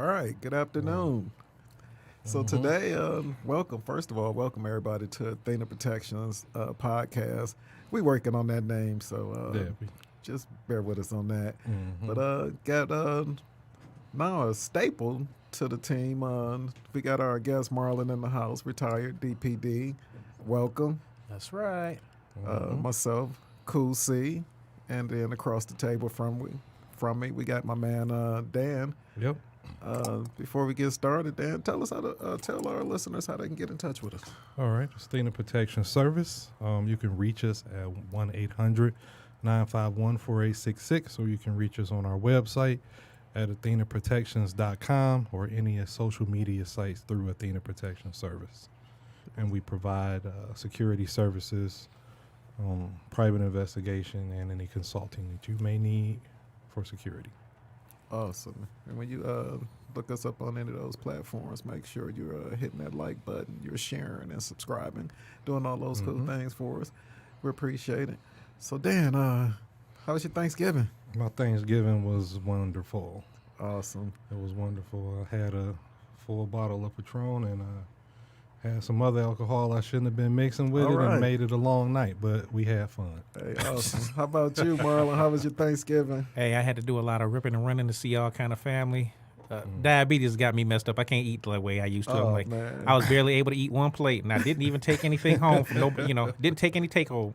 All right, good afternoon. So today, first of all, welcome everybody to Athena Protection's podcast. We working on that name, so just bear with us on that. But got now a staple to the team. We got our guest Marlon in the house, retired DPD. Welcome. That's right. Myself, Cool C, and then across the table from me, we got my man Dan. Yep. Before we get started, Dan, tell us how to tell our listeners how they can get in touch with us. All right. Athena Protection Service. You can reach us at 1-800-951-4866, or you can reach us on our website at athenaprotections.com or any social media sites through Athena Protection Service. And we provide security services, private investigation, and any consulting that you may need for security. Awesome. And when you look us up on any of those platforms, make sure you're hitting that like button, you're sharing and subscribing, doing all those cool things for us. We appreciate it. So, Dan, how was your Thanksgiving? My Thanksgiving was wonderful. Awesome. It was wonderful. I had a full bottle of Patron and had some other alcohol I shouldn't have been mixing with and made it a long night, but we had fun. Hey, awesome. How about you, Marlon? How was your Thanksgiving? Hey, I had to do a lot of ripping and running to see all kind of family. Diabetes got me messed up. I can't eat the way I used to. Man. I was barely able to eat one plate, and I didn't even take anything home from nobody. Didn't take any take home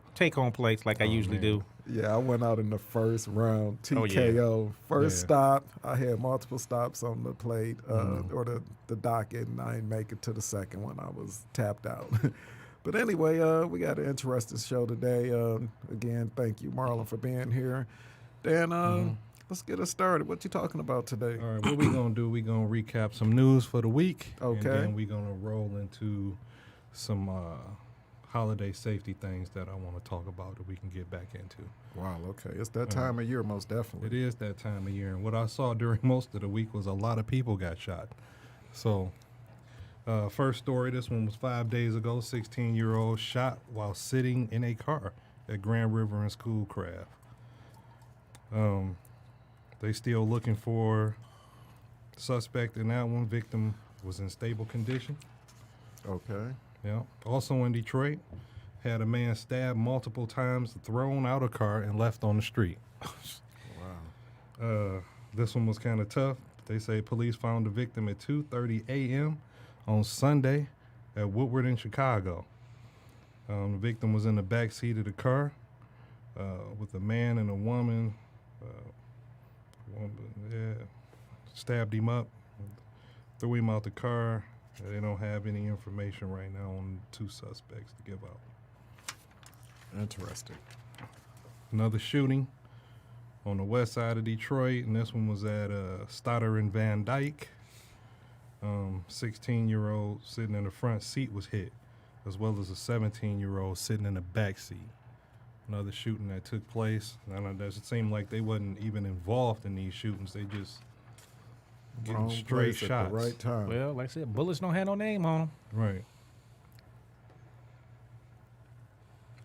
plates like I usually do. Yeah, I went out in the first round, TKO. First stop, I had multiple stops on the plate or the docket, and I didn't make it to the second one. I was tapped out. But anyway, we got an interesting show today. Again, thank you, Marlon, for being here. Dan, let's get us started. What you talking about today? All right, what we going to do, we going to recap some news for the week. Okay. And then we going to roll into some holiday safety things that I want to talk about that we can get back into. Wow, okay. It's that time of year, most definitely. It is that time of year. And what I saw during most of the week was a lot of people got shot. So, first story, this one was 5 days ago. 16-year-old shot while sitting in a car at Grand River and Schoolcraft. They still looking for suspect in that one. Victim was in stable condition. Okay. Yeah. Also in Detroit, had a man stabbed multiple times, thrown out of car, and left on the street. Wow. This one was kind of tough. They say police found the victim at 2:30 a.m. on Sunday at Woodward in Chicago. The victim was in the back seat of the car with a man and a woman. Stabbed him up, threw him out the car. They don't have any information right now on the two suspects to give out. Interesting. Another shooting on the west side of Detroit, and this one was at Stoddard and Van Dyke. 16-year-old sitting in the front seat was hit, as well as a 17-year-old sitting in the back seat. Another shooting that took place. It seemed like they wasn't even involved in these shootings. They just getting straight shots at the right time. Well, like I said, bullets don't have no name on them. Right.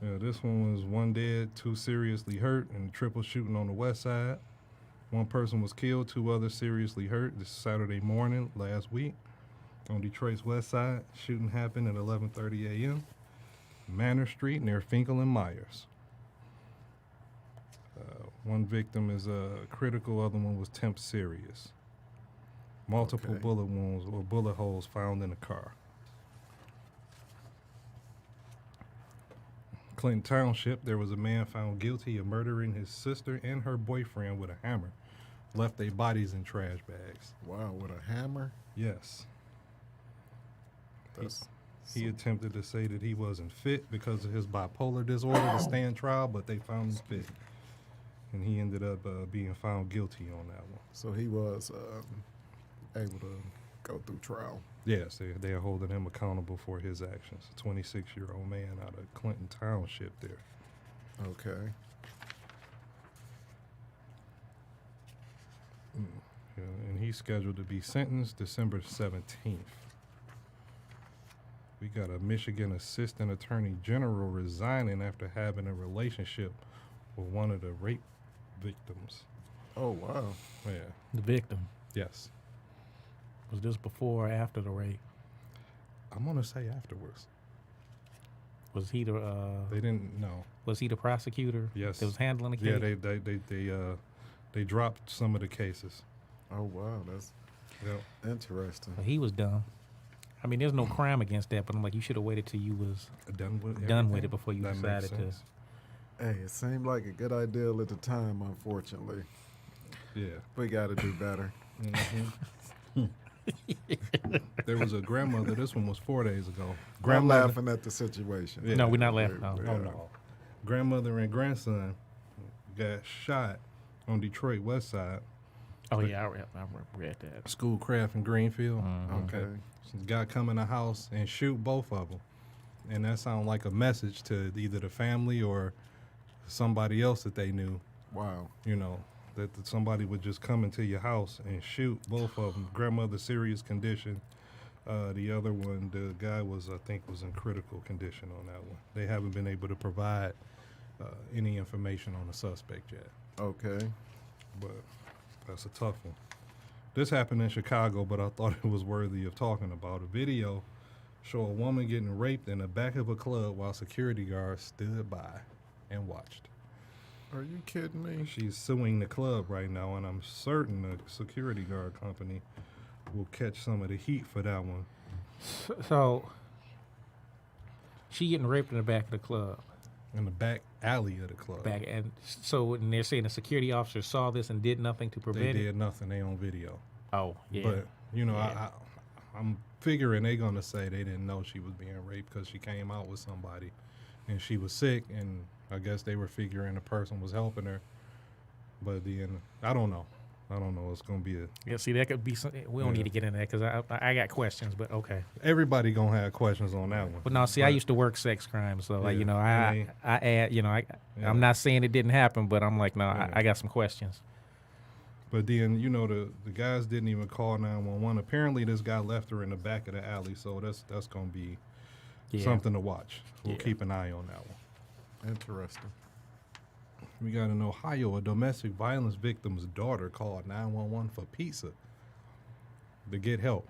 Yeah, this one was one dead, two seriously hurt, and a triple shooting on the west side. One person was killed, two others seriously hurt this Saturday morning last week on Detroit's west side. Shooting happened at 11:30 a.m. Manor Street near Finkel and Myers. One victim is critical, other one was temp serious. Multiple bullet wounds or bullet holes found in the car. Clinton Township, there was a man found guilty of murdering his sister and her boyfriend with a hammer. Left their bodies in trash bags. Wow, with a hammer? Yes. He attempted to say that he wasn't fit because of his bipolar disorder to stand trial, but they found him fit. And he ended up being found guilty on that one. So he was able to go through trial. Yes, they are holding him accountable for his actions. A 26-year-old man out of Clinton Township there. Okay. Yeah, and he's scheduled to be sentenced December 17th. We got a Michigan assistant attorney general resigning after having a relationship with one of the rape victims. Oh, wow. Yeah. The victim. Yes. Was this before or after the rape? I'm gonna say afterwards. Was he the? They didn't know. Was he the prosecutor? Yes. That was handling the case. Yeah, they dropped some of the cases. Oh wow, that's interesting. Well, he was dumb. I mean, there's no crime against that, but I'm like, you should have waited till you was done with it before you That decided to. Hey, it seemed like a good idea at the time. Unfortunately, Yeah. we got to do better. Mm-hmm. There was a grandmother. This one was 4 days ago. I'm laughing at the situation. Yeah. No, we're not laughing. No. Oh no. Grandmother and grandson got shot on Detroit West Side. Oh yeah, I read that. Schoolcraft in Greenfield. Okay. Guy come in the house and shoot both of them, and that sounded like a message to either the family or somebody else that they knew. Wow. You know, that somebody would just come into your house and shoot both of them. Grandmother serious condition. The other one, the guy I think was in critical condition on that one. They haven't been able to provide any information on the suspect yet. Okay. But that's a tough one. This happened in Chicago, but I thought it was worthy of talking about. A video show a woman getting raped in the back of a club while security guards stood by and watched. Are you kidding me? She's suing the club right now, and I'm certain the security guard company will catch some of the heat for that one. So she getting raped in the back of the club. In the back alley of the club. And they're saying the security officer saw this and did nothing to prevent it. They did nothing. They on video. Oh yeah. But you know, Yeah. I'm figuring they're gonna say they didn't know she was being raped because she came out with somebody, and she was sick, and I guess they were figuring the person was helping her. But then I don't know. It's gonna be Yeah, see, that could be something. We don't need to get into that because I got questions, but okay. everybody gonna have questions on that one. But no, see, I used to work sex crimes, so like, Yeah, I add, Yeah. I'm not saying it didn't happen, but I'm like, no, Yeah. I got some questions. But then the guys didn't even call 911. Apparently, this guy left her in the back of the alley, so that's gonna be something to watch. We'll keep an eye on that one. Interesting. We got in Ohio, a domestic violence victim's daughter called 911 for pizza to get help.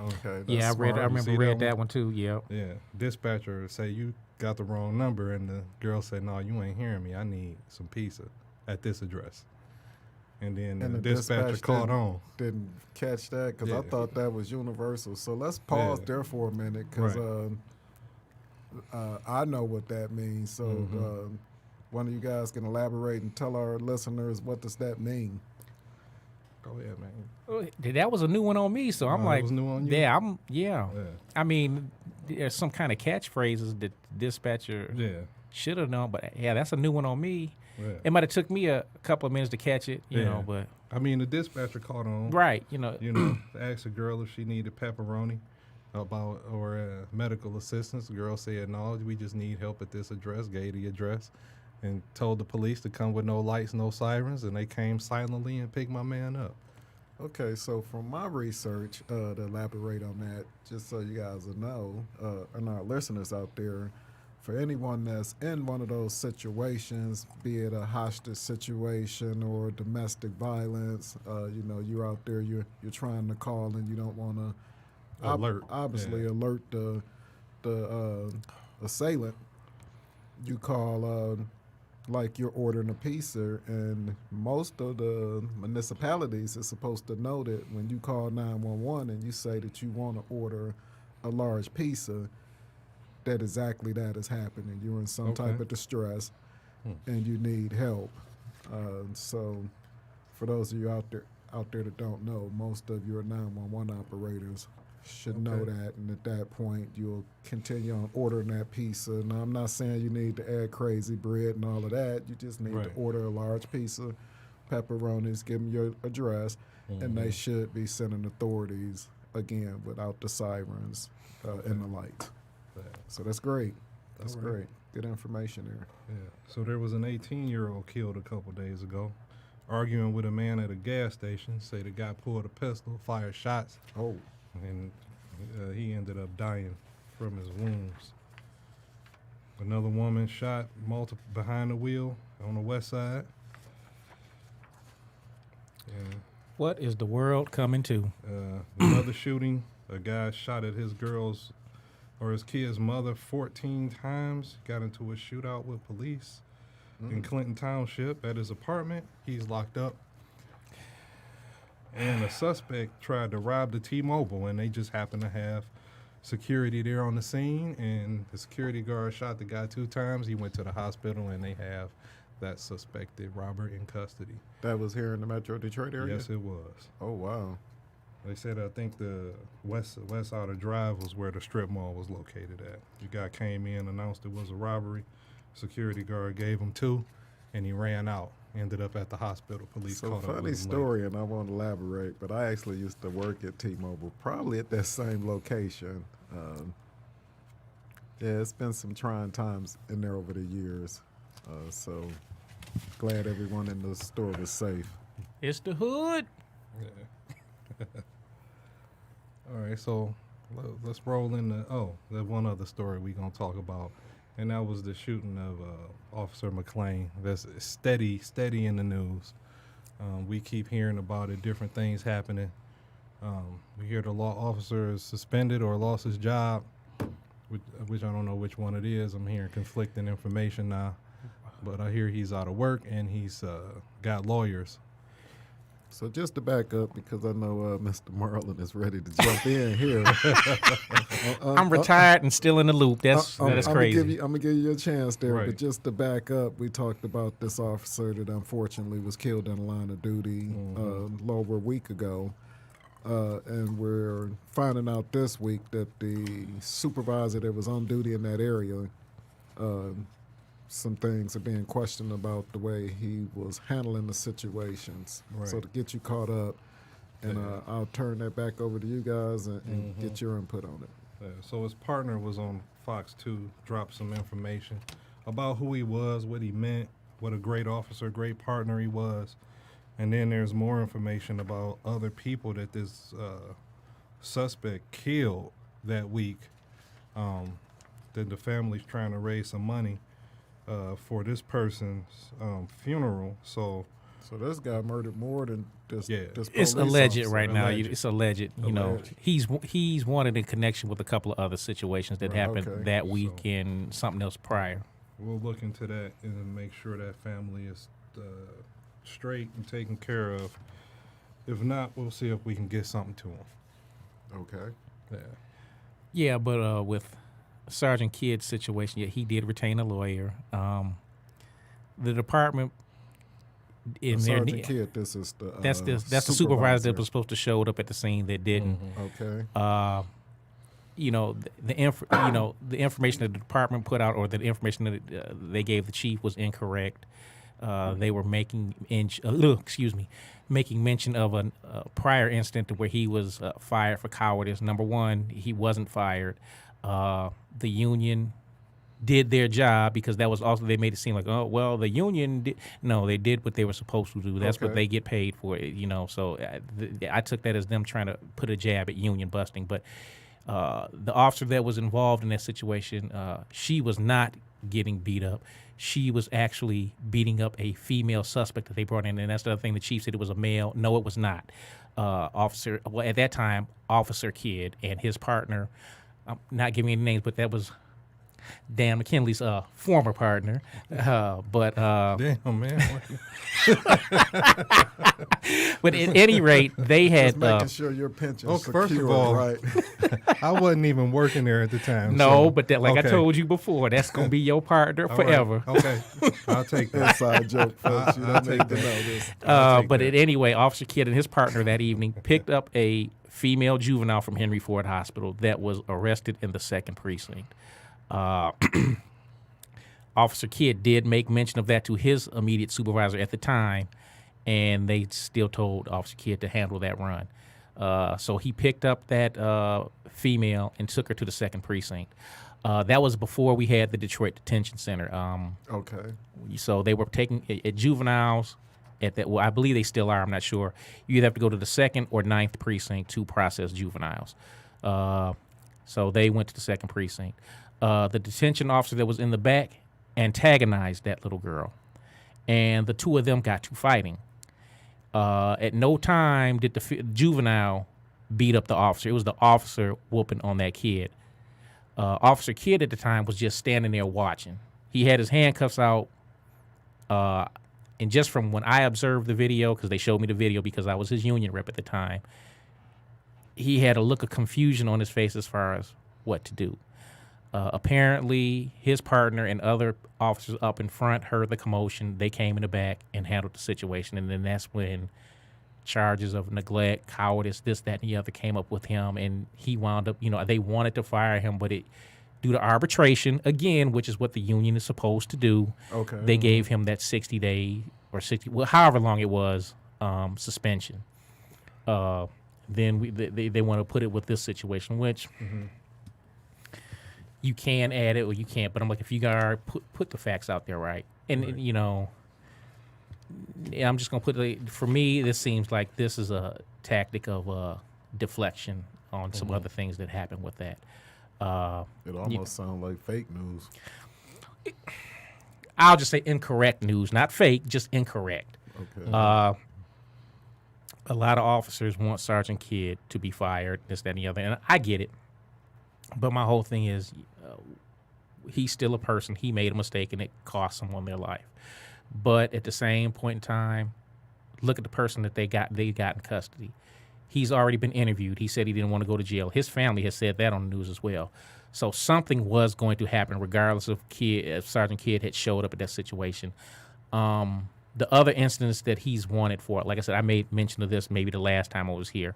Okay. Yeah, I remember read that one too. Yeah. Yeah, dispatcher say you got the wrong number, and the girl said, "No, you ain't hearing me. I need some pizza at this address." And then the dispatcher caught on. Didn't catch that because Yeah. I thought that was universal. So let's pause there for a minute because I know what that means. So one of you guys can elaborate and tell our listeners what does that mean? Go ahead, man. That was a new one on me, so I'm like, it was new on you? yeah, Yeah. I mean, there's some kind of catchphrases that dispatcher should have known, but yeah, that's a new one on me. Yeah. It might have took me a couple of minutes to catch it, you know, but I mean, the dispatcher caught on. right, Asked a girl if she needed pepperoni or medical assistance. The girl said, "No, we just need help at this address." Gave the address and told the police to come with no lights, no sirens, and they came silently and picked my man up. Okay, so from my research, to elaborate on that, just so you guys will know, and our listeners out there, for anyone that's in one of those situations, be it a hostage situation or domestic violence, you're out there, you're trying to call and you don't want to alert the assailant. You call like you're ordering a pizza, and most of the municipalities is supposed to know that when you call 911 and you say that you want to order a large pizza, that exactly that is happening. You're in some type of distress and you need help. So for those of you out there that don't know, most of your 911 operators should know that, and at that point you'll continue on ordering that pizza. Now, I'm not saying you need to add crazy bread and all of that. You just need to order a large pizza, pepperonis, give them your address, and they should be sending authorities again without the sirens and the lights. So that's great. That's great. Good information there. Yeah. So there was an 18-year-old killed a couple days ago, arguing with a man at a gas station. Say the guy pulled a pistol, fired shots. Oh. And he ended up dying from his wounds. Another woman shot behind the wheel on the west side. And What is the world coming to? Another shooting. A guy shot at his kid's mother 14 times. Got into a shootout with police in Clinton Township at his apartment. He's locked up. And a suspect tried to rob the T-Mobile, and they just happened to have security there on the scene. And the security guard shot the guy 2 times. He went to the hospital, and they have that suspected robber in custody. That was here in the Metro Detroit area? Yes, it was. Oh, wow. They said, I think the West Outer Drive was where the strip mall was located at. The guy came in, announced it was a robbery. Security guard gave him 2, and he ran out. Ended up at the hospital. Police caught up with him. Funny story, and I won't elaborate, but I actually used to work at T-Mobile, probably at that same location. Yeah, it's been some trying times in there over the years. So glad everyone in the store was safe. It's the hood. Yeah. All right, so let's roll in there's one other story we're going to talk about, and that was the shooting of Officer McClain. That's steady in the news. We keep hearing about it, different things happening. We hear the law officer is suspended or lost his job, which I don't know which one it is. I'm hearing conflicting information now, but I hear he's out of work and he's got lawyers. So just to back up, because I know Mr. Marlin is ready to jump in here. I'm retired and still in the loop. That is crazy. I'm going to give you a chance there. Right. But just to back up, we talked about this officer that unfortunately was killed in the line of duty a little over a week ago. And we're finding out this week that the supervisor that was on duty in that area, some things are being questioned about the way he was handling the situations. Right. So to get you caught up, and I'll turn that back over to you guys and get your input on it. Yeah, so his partner was on Fox 2, dropped some information about who he was, what he meant, what a great officer, great partner he was. And then there's more information about other people that this suspect killed that week, that the family's trying to raise some money for this person's funeral. So this guy murdered more than this. Yeah. This It's police alleged officer. right now. Alleged. It's alleged. You know, he's wanted in connection with a couple of other situations that happened that week and something else prior. we'll look into that and make sure that family is straight and taken care of. If not, we'll see if we can get something to them. Okay. Yeah. Yeah, but with Sgt Kidd's situation, yeah, he did retain a lawyer. The department in there, Sgt Kidd, this is the that's the supervisor that was supposed to show up at the scene that didn't. Okay. The information that the department put out, or the information that they gave the chief, was incorrect. They were making mention of a prior incident where he was fired for cowardice. Number one, he wasn't fired. The union did their job, because that was also, they made it seem like, oh, well, the union did. No, they did what they were supposed to do. That's what they get paid for, So I took that as them trying to put a jab at union busting. But the officer that was involved in that situation, she was not getting beat up. She was actually beating up a female suspect that they brought in, and that's the other thing. The chief said it was a male. No, it was not. At that time, Officer Kidd and his partner, I'm not giving any names, but that was Dan McKinley's former partner. Damn, man. But at any rate, they had... Just making sure your pension's secure, first of all, right? I wasn't even working there at the time. No, so, but that, like I told you before, that's going to be your partner forever. Right. Okay, I'll take that. Inside joke, folks. You don't need to know this. But anyway, Officer Kidd and his partner that evening picked up a female juvenile from Henry Ford Hospital that was arrested in the 2nd Precinct. Officer Kidd did make mention of that to his immediate supervisor at the time, and they still told Officer Kidd to handle that run. So he picked up that female and took her to the 2nd Precinct. That was before we had the Detroit Detention Center. Okay. So they were taking at juveniles at that. Well, I believe they still are. I'm not sure. You either have to go to the 2nd or 9th Precinct to process juveniles. So they went to the 2nd Precinct. The detention officer that was in the back antagonized that little girl, and the two of them got to fighting. At no time did the juvenile beat up the officer. It was the officer whooping on that kid. Officer Kidd at the time was just standing there watching. He had his handcuffs out. And just from when I observed the video, because they showed me the video because I was his union rep at the time, he had a look of confusion on his face as far as what to do. Apparently, his partner and other officers up in front heard the commotion. They came in the back and handled the situation. And then that's when charges of neglect, cowardice, this, that, and the other came up with him. And he wound up, they wanted to fire him, but due to arbitration, again, which is what the union is supposed to do, they gave him that 60-day or 60, well, however long it was, suspension. Then they want to put it with this situation, which you can add it or you can't. But I'm like, if you got put the facts out there, right? And I'm just gonna put it. For me, this seems like this is a tactic of deflection on some other things that happened with that. It almost sounds like fake news. I'll just say incorrect news, not fake, just incorrect. Okay. A lot of officers want Sgt Kidd to be fired, this, that, and the other, and I get it. But my whole thing is, he's still a person. He made a mistake, and it cost someone their life. But at the same point in time, look at the person that they got in custody. He's already been interviewed. He said he didn't want to go to jail. His family has said that on the news as well. So something was going to happen regardless of if Sgt Kidd had showed up at that situation. The other instance that he's wanted for, like I said, I made mention of this maybe the last time I was here.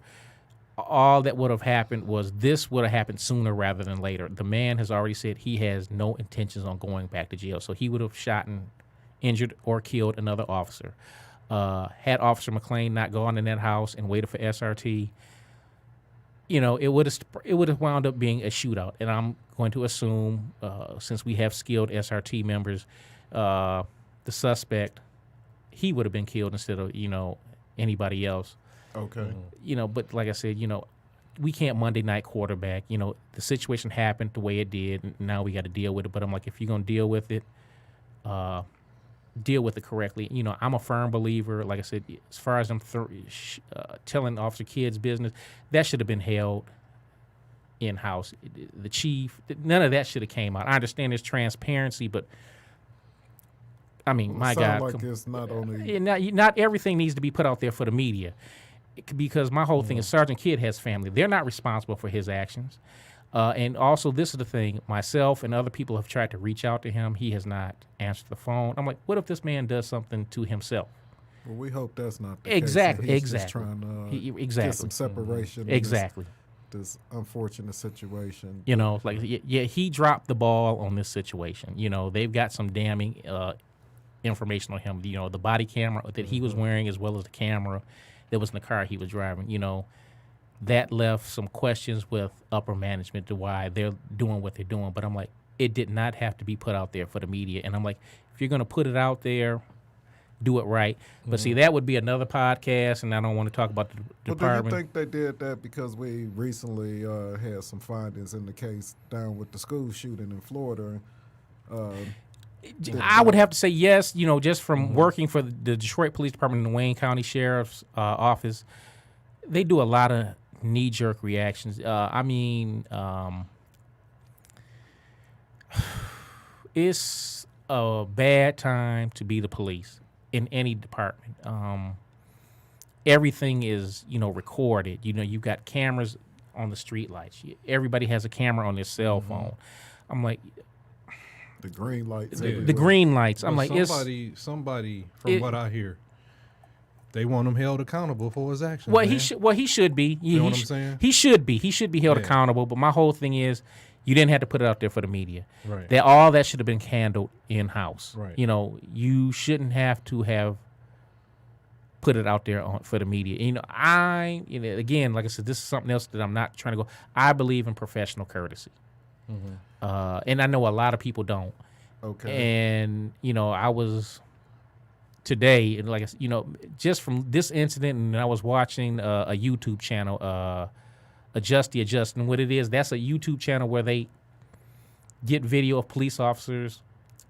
All that would have happened was this would have happened sooner rather than later. The man has already said he has no intentions on going back to jail. So he would have shot and injured or killed another officer. Had Officer McClain not gone in that house and waited for SRT, it would have wound up being a shootout. And I'm going to assume, since we have skilled SRT members, the suspect, he would have been killed instead of anybody else. Okay. But like I said, we can't Monday night quarterback. The situation happened the way it did, and now we got to deal with it. But I'm like, if you're gonna deal with it, deal with it correctly. I'm a firm believer, like I said, as far as I'm telling Officer Kidd's business, that should have been held in-house. The chief, none of that should have came out. I understand there's transparency, but I mean, my God. Like it's not only... Not everything needs to be put out there for the media, because my whole thing is Sgt Kidd has family. They're not responsible for his actions. And also, this is the thing. Myself and other people have tried to reach out to him. He has not answered the phone. I'm like, what if this man does something to himself? Well, we hope that's not the exactly, case. He's exactly. just trying to exactly. get some separation. Exactly. This unfortunate situation. He dropped the ball on this situation. They've got some damning information on him. The body camera that he was wearing, as well as the camera that was in the car he was driving. That left some questions with upper management to why they're doing what they're doing. But I'm like, it did not have to be put out there for the media. And I'm like, if you're going to put it out there, do it right. But see, that would be another podcast, and I don't want to talk about the department. Do you think they did that because we recently had some findings in the case down with the school shooting in Florida? I would have to say yes. Just from working for the Detroit Police Department and the Wayne County Sheriff's Office, they do a lot of knee-jerk reactions. It's a bad time to be the police in any department. Everything is, recorded. You've got cameras on the street lights. Everybody has a camera on their cell phone. I'm like, the green lights. The green lights. I'm like, somebody from what I hear, they want him held accountable for his actions. Well, he should be. You know what I'm saying? He should be held accountable. But my whole thing is, you didn't have to put it out there for the media. Right. All that should have been handled in house. Right. You shouldn't have to have put it out there for the media. Again, like I said, this is something else that I'm not trying to go. I believe in professional courtesy. And I know a lot of people don't. Okay. And I was today, and like I said, just from this incident, and I was watching a YouTube channel, Adjust the Adjust, and what it is, that's a YouTube channel where they get video of police officers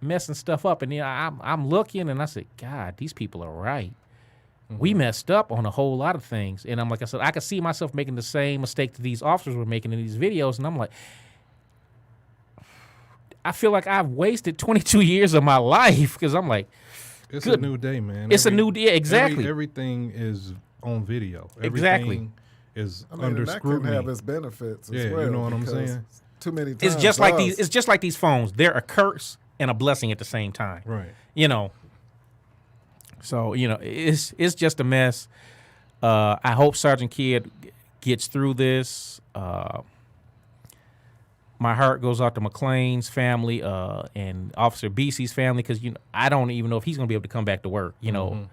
messing stuff up, and I'm looking, and I said, God, these people are right. we messed up on a whole lot of things. And I'm like, I said, I could see myself making the same mistake that these officers were making in these videos. And I'm like, I feel like I've wasted 22 years of my life because I'm like, it's a new day, man. It's a new day, exactly. Everything is on video. Exactly. Is I mean, under that scrutiny. can have its benefits as well. You know what I'm saying? Too many times. It's just like these phones. They're a curse and a blessing at the same time. Right. You know. So, you know, it's just a mess. I hope Sgt Kidd gets through this. My heart goes out to McClain's family and Officer Beasley's family because, you know, I don't even know if he's going to be able to come back to work. You know,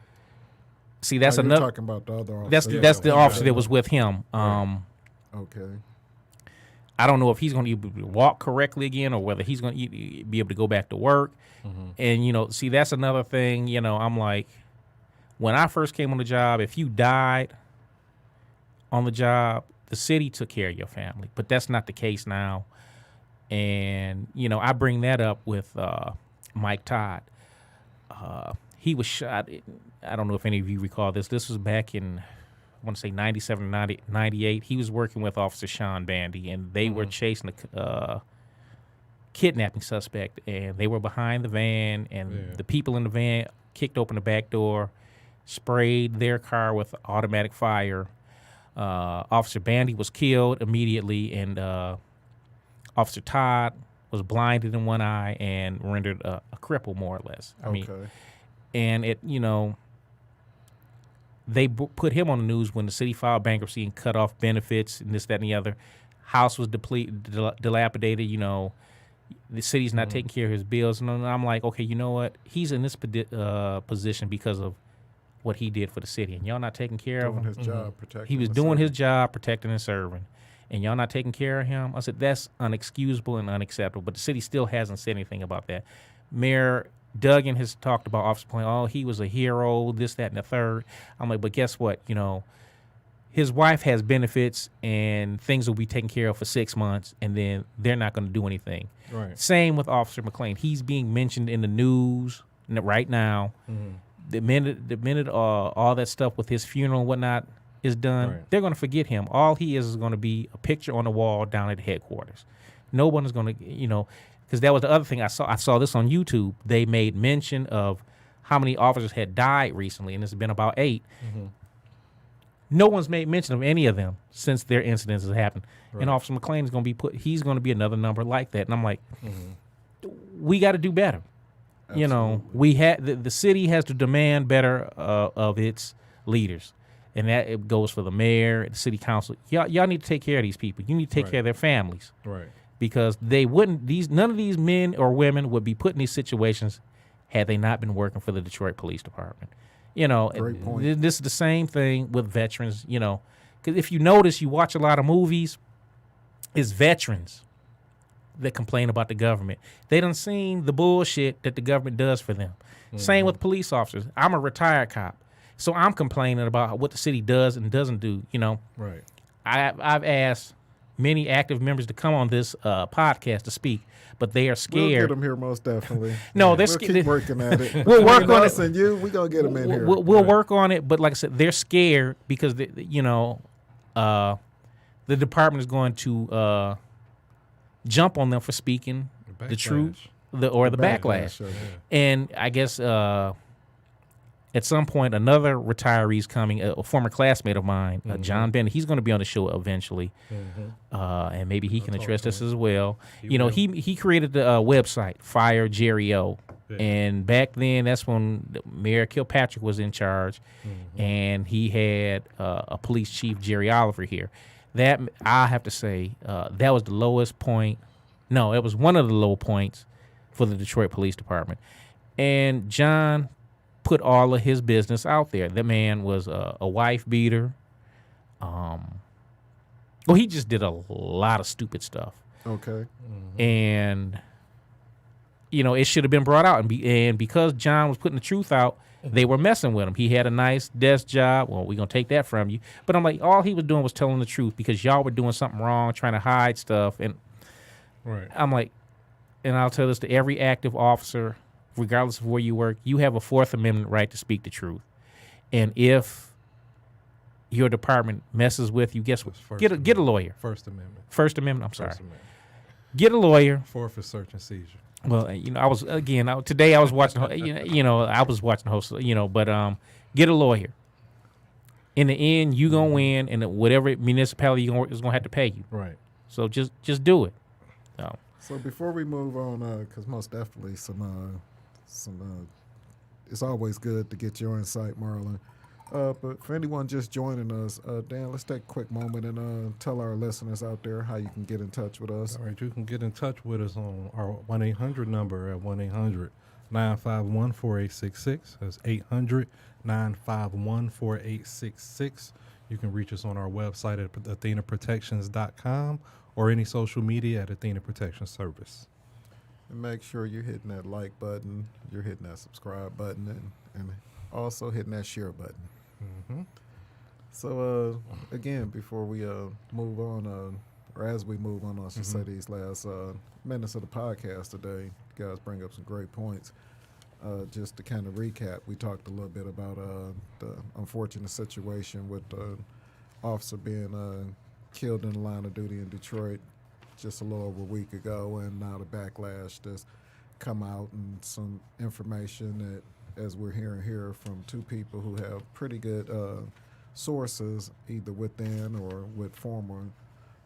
see, that's you're another. Talking about the other officer. That's the officer that was with him. Okay. I don't know if he's going to be able to walk correctly again or whether he's going to be able to go back to work. And, you know, see, that's another thing. You know, I'm like, when I first came on the job, if you died on the job, the city took care of your family. But that's not the case now. And, you know, I bring that up with Mike Todd. He was shot. I don't know if any of you recall this. This was back in, I want to say 97, 98. He was working with Officer Sean Bandy, and they were chasing a kidnapping suspect. And they were behind the van, and the people in the van kicked open the back door, sprayed their car with automatic fire. Officer Bandy was killed immediately, and Officer Todd was blinded in one eye and rendered a cripple, more or less. I mean, and it, you know, they put him on the news when the city filed bankruptcy and cut off benefits and this, that, and the other. House was dilapidated. You know, the city's not taking care of his bills. And I'm like, okay, you know what? He's in this position because of what he did for the city, and y'all not taking care of him. His job, protecting. He was doing his job, protecting and serving, and y'all not taking care of him. I said that's unexcusable and unacceptable. But the city still hasn't said anything about that. Mayor Duggan has talked about Officer Plain. Oh, he was a hero, this, that, and the third. I'm like, but guess what? You know, his wife has benefits, and things will be taken care of for 6 months, and then they're not going to do anything. Right. Same with Officer McClain. He's being mentioned in the news right now. The minute all that stuff with his funeral and whatnot is done, they're going to forget him. All he is going to be a picture on the wall down at headquarters. No one is going to, you know, because that was the other thing I saw. I saw this on YouTube. They made mention of how many officers had died recently, and it's been about 8. No one's made mention of any of them since their incidents has happened. And Officer McClain is going to be he's going to be another number like that. And I'm like, we got to do better. Absolutely. You know, we had the city has to demand better of its leaders, and that it goes for the mayor, the city council. Y'all need to take care of these people. You need to take care of their families, because they wouldn't. None of these men or women would be put in these situations had they not been working for the Detroit Police Department. You know, great point. This is the same thing with veterans. You know, because if you notice, you watch a lot of movies, it's veterans that complain about the government. They done seen the bullshit that the government does for them. Same with police officers. I'm a retired cop, so I'm complaining about what the city does and doesn't do. You know, I've asked many active members to come on this podcast to speak, but they are scared. We'll get them here most definitely. No, they're we'll keep working at it. We'll work on it. And you, we gonna get them in here. We'll work on it, but like I said, they're scared because you know, the department is going to jump on them for speaking the truth, the backlash. And I guess at some point, another retiree's coming, a former classmate of mine, John Bennett. He's going to be on the show eventually, and maybe he can address this as well. He created the website Fire Jerry O, and back then that's when Mayor Kilpatrick was in charge, and he had a police chief, Jerry Oliver, here. That I have to say, that was the lowest point. No, it was one of the low points for the Detroit Police Department. And John put all of his business out there. That man was a wife beater. Well, he just did a lot of stupid stuff. Okay. And, you know, it should have been brought out. And because John was putting the truth out, they were messing with him. He had a nice desk job. Well, we're going to take that from you. But I'm like, all he was doing was telling the truth because y'all were doing something wrong, trying to hide stuff. And I'm like, and I'll tell this to every active officer, regardless of where you work, you have a Fourth Amendment right to speak the truth. And if your department messes with you, guess what? Get a lawyer. First Amendment. First Amendment. I'm sorry. First Amendment. Get a lawyer. Fourth is search and seizure. Well, I was today I was watching. I was watching host. But get a lawyer. In the end, you gonna win, and whatever municipality you gonna work is gonna have to pay you. Right. So just do it. So before we move on, because most definitely some it's always good to get your insight, Marlon. But for anyone just joining us, Dan, let's take a quick moment and tell our listeners out there how you can get in touch with us. All right, you can get in touch with us on our 1-800 number at 1-800-951-4866. That's 800-951-4866. You can reach us on our website at athenaprotections.com or any social media at Athena Protection Service. And make sure you're hitting that like button, you're hitting that subscribe button, and also hitting that share button. Mm-hmm. So, again, before we move on, or as we move on, I should say these last minutes of the podcast today, you guys bring up some great points. Just to kind of recap, we talked a little bit about the unfortunate situation with the officer being killed in the line of duty in Detroit just a little over a week ago, and now the backlash that's come out and some information that, as we're hearing here from two people who have pretty good sources, either within or with former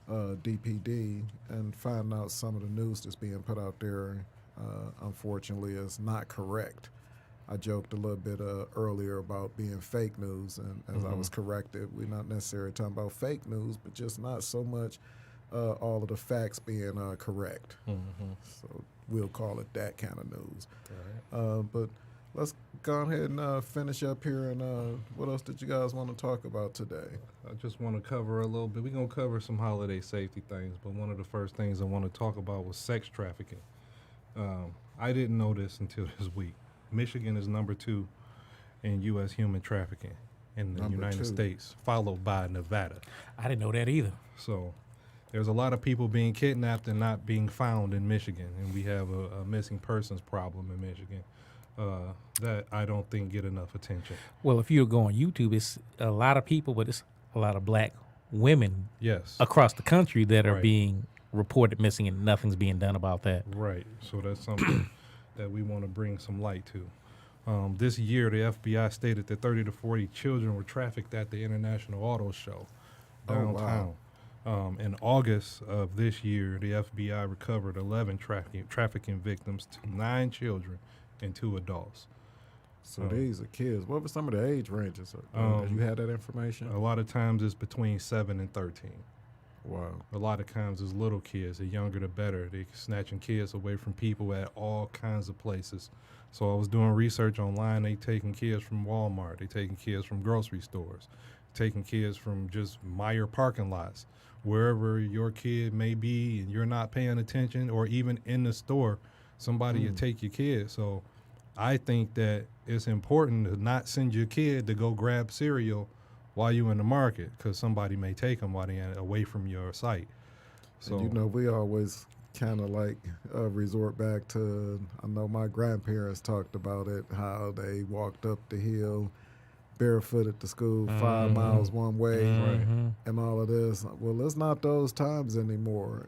DPD, and find out some of the news that's being put out there, unfortunately, is not correct. I joked a little bit earlier about being fake news, and as I was corrected, we're not necessarily talking about fake news, but just not so much all of the facts being correct. So we'll call it that kind of news. Right. But let's go ahead and finish up here. And what else did you guys want to talk about today? I just want to cover a little bit. We're going to cover some holiday safety things, but one of the first things I want to talk about was sex trafficking. I didn't know this until this week. Michigan is number 2 in U.S. human trafficking in the United States, followed by Nevada. I didn't know that either. So there's a lot of people being kidnapped and not being found in Michigan, and we have a missing persons problem in Michigan that I don't think get enough attention. Well, if you go on YouTube, it's a lot of people, but it's a lot of black women across the country that are being reported missing, and nothing's being done about that. Right. So that's something that we want to bring some light to. This year, the FBI stated that 30 to 40 children were trafficked at the International Auto Show downtown. In August of this year, the FBI recovered 11 trafficking victims, 9 children and 2 adults. So these are kids. What were some of the age ranges? You had that information? A lot of times it's between 7 and 13. Wow. A lot of times it's little kids. The younger the better. They're snatching kids away from people at all kinds of places. So I was doing research online. They taking kids from Walmart. They taking kids from grocery stores. Taking kids from just Meijer parking lots. Wherever your kid may be and you're not paying attention, or even in the store, somebody will take your kid. So I think that it's important to not send your kid to go grab cereal while you're in the market, because somebody may take them while they're away from your site. So and we always kind of like resort back to, I know my grandparents talked about it, how they walked up the hill barefooted to school, 5 miles one way, and all of this. Well, it's not those times anymore.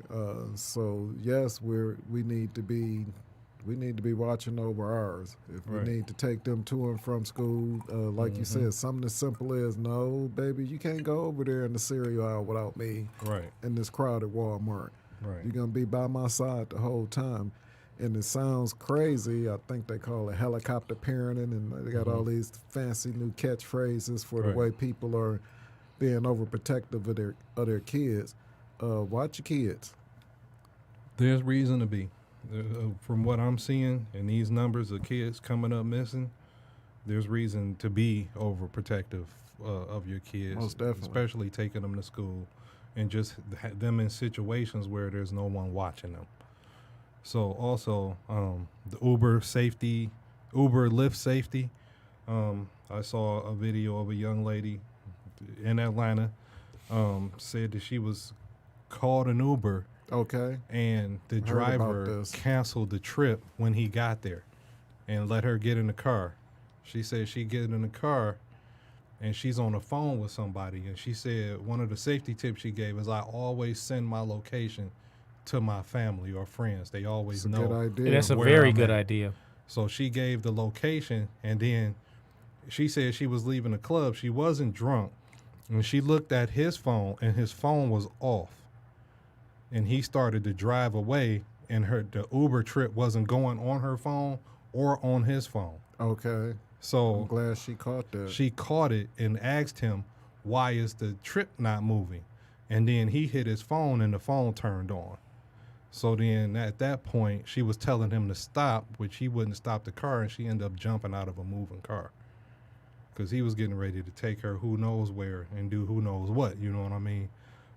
So yes, we need to be watching over ours. If we need to take them to and from school, like you said, something as simple as, no, baby, you can't go over there in the cereal aisle without me in this crowded Walmart. Right. You're going to be by my side the whole time. And it sounds crazy. I think they call it helicopter parenting, and they got all these fancy new catchphrases for the way people are being overprotective of their kids. Watch your kids. There's reason to be. From what I'm seeing and these numbers of kids coming up missing, there's reason to be overprotective of your kids. Most definitely. Especially taking them to school and just them in situations where there's no one watching them. So also the Uber Lyft safety. I saw a video of a young lady in Atlanta said that she was called an Uber. Okay. And the driver canceled the trip when he got there and let her get in the car. She said she get in the car and she's on the phone with somebody, and she said one of the safety tips she gave is I always send my location to my family or friends. They always know. Good idea. That's a very good idea. So she gave the location, and then she said she was leaving the club. She wasn't drunk, and she looked at his phone, and his phone was off. And he started to drive away, and the Uber trip wasn't going on her phone or on his phone. Okay. So I'm glad she caught that. she caught it and asked him, why is the trip not moving? And then he hit his phone, and the phone turned on. So then at that point, she was telling him to stop, which he wouldn't stop the car, and she ended up jumping out of a moving car because he was getting ready to take her who knows where and do who knows what, you know what I mean?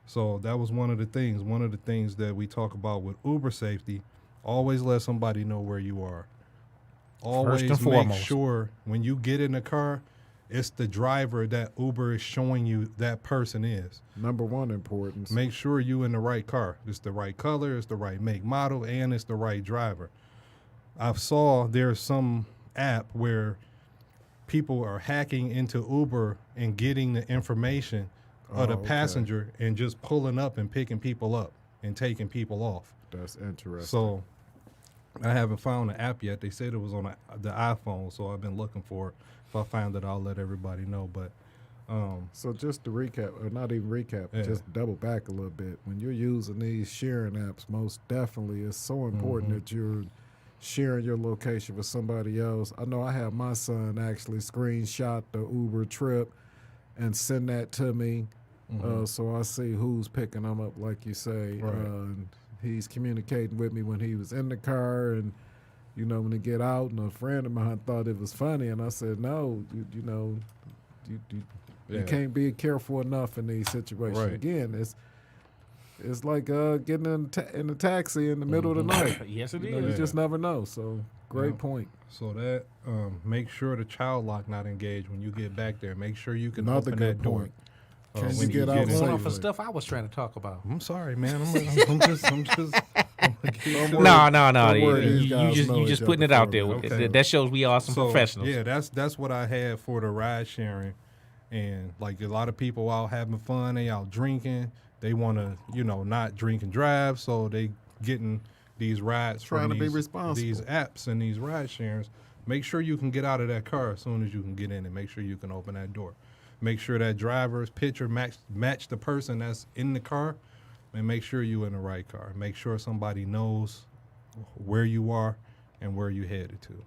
So that was one of the things that we talk about with Uber safety. Always let somebody know where you are. Always First and make foremost. sure when you get in the car, it's the driver that Uber is showing you that person is. Number one importance. Make sure you in the right car. It's the right color, it's the right make, model, and it's the right driver. I saw there's some app where people are hacking into Uber and getting the information of the passenger and just pulling up and picking people up and taking people off. That's interesting. So I haven't found the app yet. They said it was on the iPhone, so I've been looking for it. If I find it, I'll let everybody know. But so just to recap, or not even recap, just double back a little bit. When you're using these sharing apps, most definitely it's so important that you're sharing your location with somebody else. I know I have my son actually screenshot the Uber trip and send that to me, so I see who's picking them up, like you say. Right. And he's communicating with me when he was in the car, and you know when he get out. And a friend of mine thought it was funny, and I said, "No, you can't be careful enough in these situations." Right. Again, it's like getting in a taxi in the middle of the night. Yes, it You is. you just never know. So great point. So that make sure the child lock not engaged when you get back there. Make sure you can Another open good that door. point. Can when you get you out get in. Going off of safely? stuff I was trying to talk about. I'm sorry, man. I'm just. No. Don't worry, these guys know You just each putting other it out for there. me. Okay. That shows we are some professionals. Yeah, that's what I had for the ride sharing, and like a lot of people out having fun, they out drinking, they want to not drink and drive, so they getting these rides Trying from to be these, responsible. these apps and these ride sharings. Make sure you can get out of that car as soon as you can get in, and make sure you can open that door. Make sure that driver's picture match the person that's in the car, and make sure you in the right car. Make sure somebody knows where you are and where you headed to.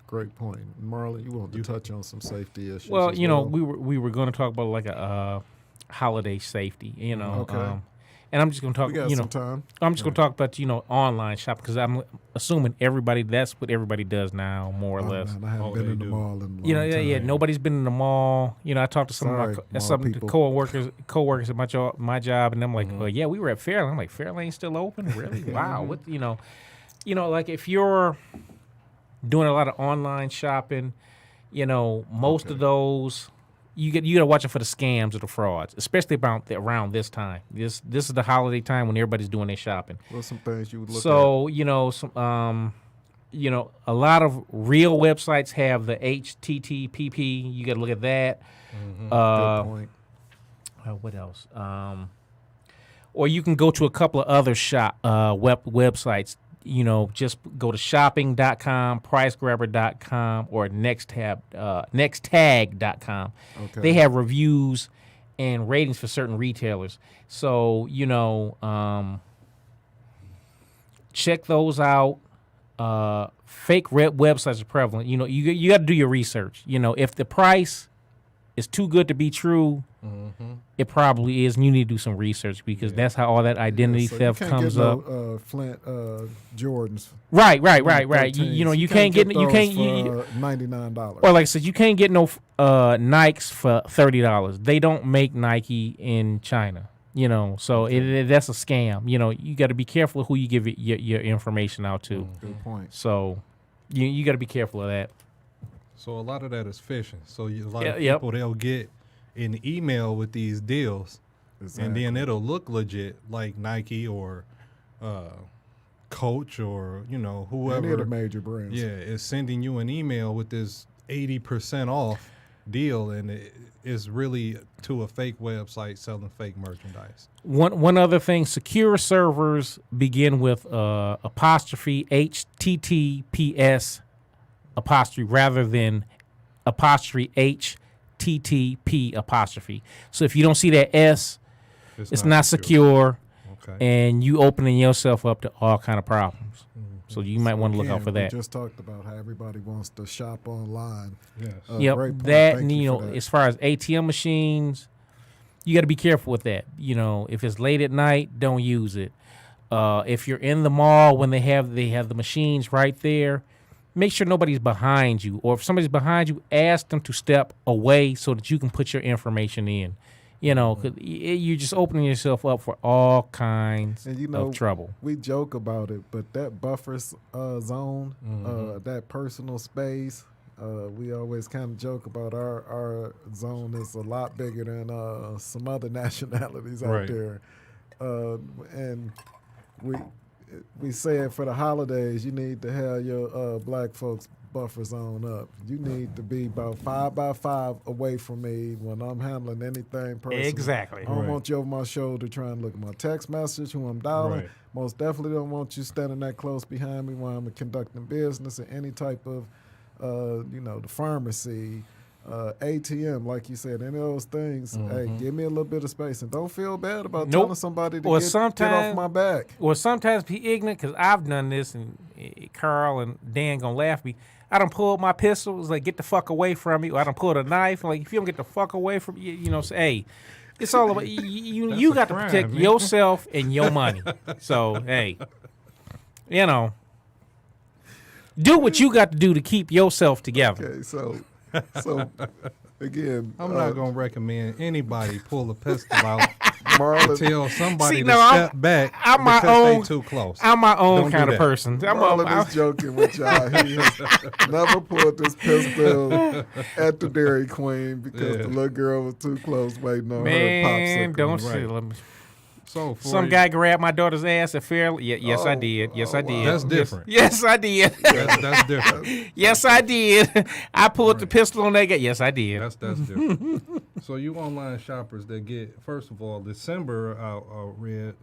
Great point, Marlon. You want to touch on some safety issues? Well, as we were going to talk about like a holiday safety, Okay. and I'm just going to talk. we got some time. I'm just going to talk about online shopping because I'm assuming that's what everybody does now, more or less. Man, I haven't been in the mall in a long Yeah. time. Nobody's been in the mall. I talked to some Sorry, of mall the people. coworkers at my job, and I'm like, well, yeah, we were at Fairlane. I'm like, Fairlane's still open? Really? Wow. What like if you're doing a lot of online shopping, most of those you gotta watch it for the scams or the frauds, especially around this time. This is the holiday time when everybody's doing their shopping. What's some things you would look at? So a lot of real websites have the HTTP. You got to look at that. Good point. What else? Or you can go to a couple of other websites. Just go to shopping.com, pricegrabber.com, or nexttag.com. Okay. They have reviews and ratings for certain retailers. So, check those out. Fake websites are prevalent. You got to do your research. If the price is too good to be true, it probably is, and you need to do some research because that's how all that identity So theft you can't comes get up. no, Flint Jordans. Right. You 13s. can't get those for $99. or like I said, you can't get no Nikes for $30. They don't make Nike in China. So that's a scam. You got to be careful of who you give your information out to. Good point. So you got to be careful of that. So a lot of that is phishing. So a lot of Yep. people, they'll get an email with these deals, and then it'll look legit, like Nike or Coach or Any of whoever. the major brands. Yeah, is sending you an email with this 80% off, deal, and it is really to a fake website selling fake merchandise. One other thing, secure servers begin with apostrophe HTTPS apostrophe rather than apostrophe HTTP apostrophe. So if you don't see that S, it's not secure. Okay. And you opening yourself up to all kind of problems. So you might want to look out for that. We just talked about how everybody wants to shop online. Yes. Yep. That, and, as far as ATM machines, you got to be careful with that. If it's late at night, don't use it. If you're in the mall when they have the machines right there, make sure nobody's behind you. Or if somebody's behind you, ask them to step away so that you can put your information in. 'Cause you're just opening yourself up for all kinds of trouble. We joke about it, but that buffer zone, that personal space, we always kind of joke about our zone is a lot bigger than some other nationalities out there. And we say it for the holidays, you need to have your black folks buffer zone up. You need to be about 5 by 5 away from me when I'm handling anything personal. Exactly. I don't want you over my shoulder trying to look at my text message, who I'm dialing. Right. Most definitely don't want you standing that close behind me while I'm conducting business or any type of, the pharmacy, ATM, like you said, any of those things. Hey, give me a little bit of space, and don't feel bad about telling somebody to get off my back. Or sometimes be ignorant, because I've done this, and Carl and Dan gonna laugh at me. I done pulled my pistols, like, get the fuck away from me. Or I done pulled a knife, like, if you don't get the fuck away from you, say, hey, it's all about you got to protect yourself and your money. So, hey, do what you got to do to keep yourself together. Okay, so again, I'm not gonna recommend anybody pull a pistol out. Marlon, tell somebody to step back. I'm my own. They too close. I'm my own kind of person. Marlon is joking with y'all. He has never pulled this pistol at the Dairy Queen because the little girl was too close waiting on her popsicle. Don't right. let me. So some guy grabbed my daughter's ass at Fairly. Yes, I did. Yes, I did. That's different. Yes, I did. That's different. Yes, I did. I pulled the pistol on that guy. Yes, I did. That's different. So you online shoppers that get, first of all, December I read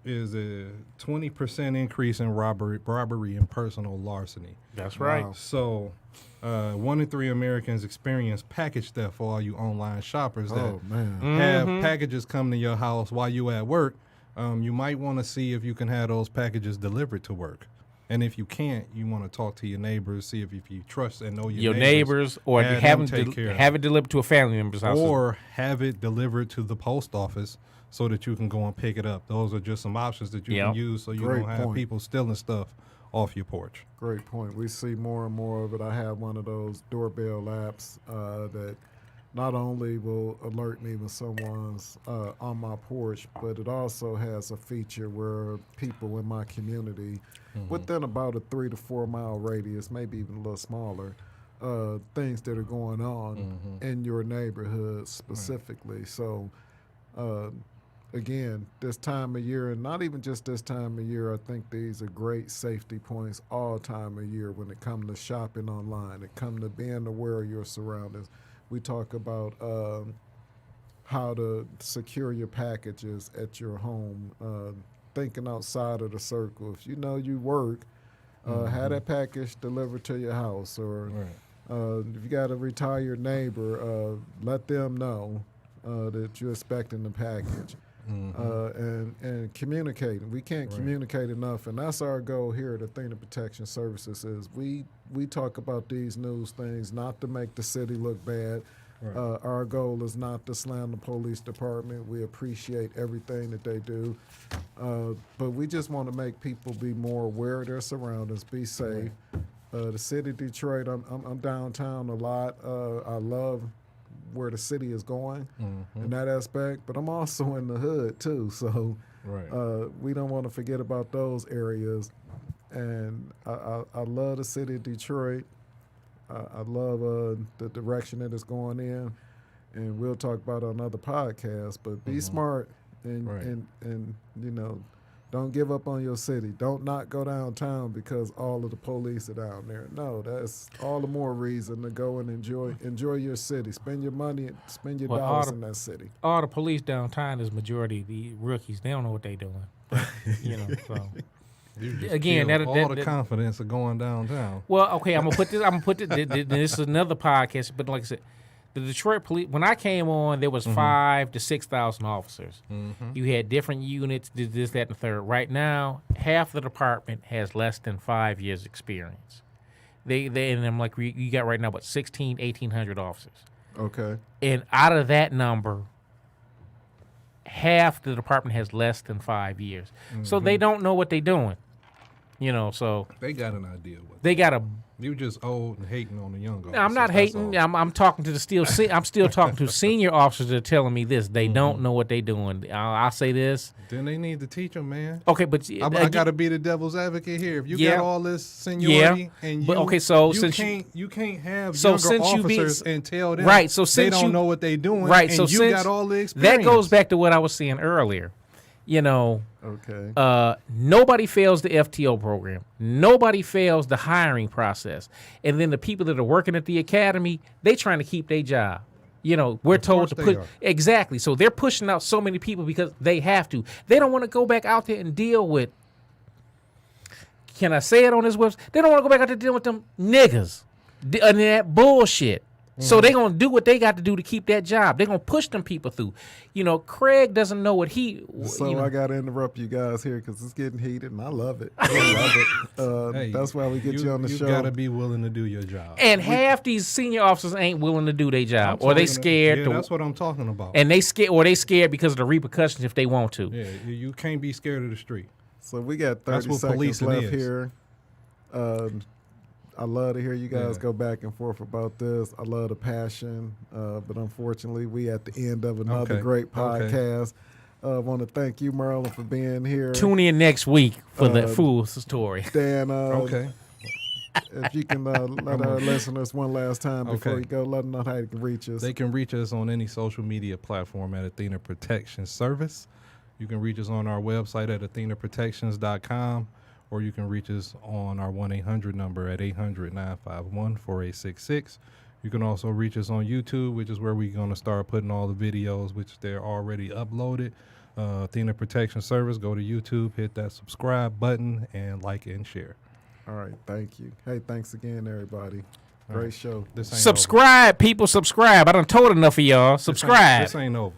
is a 20% increase in robbery and personal larceny. That's right. Wow. So 1 in 3 Americans experience package theft for all you online shoppers that have packages come to your house while you at work. You might want to see if you can have those packages delivered to work. And if you can't, you want to talk to your neighbors, see if you trust and know your neighbors, or have it delivered to a family member's house. Or have it delivered to the post office so that you can go and pick it up. Those are just some options that you can use so you don't have people stealing stuff off your porch. Great point. We see more and more of it. I have one of those doorbell apps that not only will alert me when someone's on my porch, but it also has a feature where people in my community, within about a 3 to 4 mile radius, maybe even a little smaller, things that are going on in your neighborhood specifically. Right. So, again, this time of year, and not even just this time of year, I think these are great safety points all time of year when it comes to shopping online. It comes to being aware of your surroundings. We talk about how to secure your packages at your home, thinking outside of the circle. If you know you work, have that package delivered to your house. Or if you got a retired neighbor, let them know that you're expecting the package. And communicating. We can't communicate enough, and that's our goal here at Athena Protection Services. Is we talk about these news things not to make the city look bad. Right. Our goal is not to slam the police department. We appreciate everything that they do, but we just want to make people be more aware of their surroundings, be safe. The city of Detroit, I'm downtown a lot. I love where the city is going in that aspect, but I'm also in the hood too, so we don't want to forget about those areas. And I love the city of Detroit. I love the direction that it's going in, and we'll talk about it on other podcasts. But be smart and Don't give up on your city. Don't not go downtown because all of the police are down there. No, that's all the more reason to go and enjoy your city. Spend your money, spend your dollars in that city. All the police downtown is majority the rookies. They don't know what they're doing. So. Again, all the confidence of going downtown. Well, okay, I'm gonna put this. This is another podcast, but like I said, the Detroit police. When I came on, there was 5,000 to 6,000 officers. Mm-hmm. You had different units, this, that, and the third. Right now, half the department has less than 5 years experience. They and I'm like, you got right now, 1,800 officers. Okay. And out of that number, half the department has less than 5 years. Mm-hmm. So they don't know what they're doing. So they got an idea. They got a. You just old and hating on the young officers. I'm not hating. I'm talking to I'm still talking to senior officers that are telling me this. They don't know what they're doing. I'll say this. Then they need to teach them, man. Okay, but I got to be the devil's advocate here. If you got all this seniority and you can't have younger officers and tell them they don't know what they're doing. Right. So you got all the experience. That goes back to what I was saying earlier. Nobody fails the FTO program. Nobody fails the hiring process. And then the people that are working at the academy, they trying to keep their job. We're told to put exactly. So they're pushing out so many people because they have to. They don't want to go back out there and deal with. Can I say it on this website? They don't want to go back out there and deal with them niggas and that bullshit. So they're going to do what they got to do to keep that job. They're going to push them people through. Craig doesn't know what he... I got to interrupt you guys here because it's getting heated, and I love it. I love it. That's why we get you on the show. You got to be willing to do your job. And half these senior officers ain't willing to do their job, or they scared. That's what I'm talking about. And they scared because of the repercussions if they want to. Yeah, you can't be scared of the street. So we got 30 seconds left here. I love to hear you guys go back and forth about this. I love the passion, but unfortunately, we at the end of another great podcast. I want to thank you, Merlin, for being here. Tune in next week for the full story. Dan, if you can let our listeners one last time before you go, let them know how they can reach us. They can reach us on any social media platform at Athena Protection Service. You can reach us on our website at athenaprotections.com. Or you can reach us on our 1-800 number at 800-951-4866. You can also reach us on YouTube, which is where we're going to start putting all the videos, which they're already uploaded. Athena Protection Service, go to YouTube, hit that subscribe button, and like and share. All right, thank you. Hey, thanks again, everybody. Great show. Subscribe, people, subscribe. I done told enough of y'all. Subscribe. This ain't over.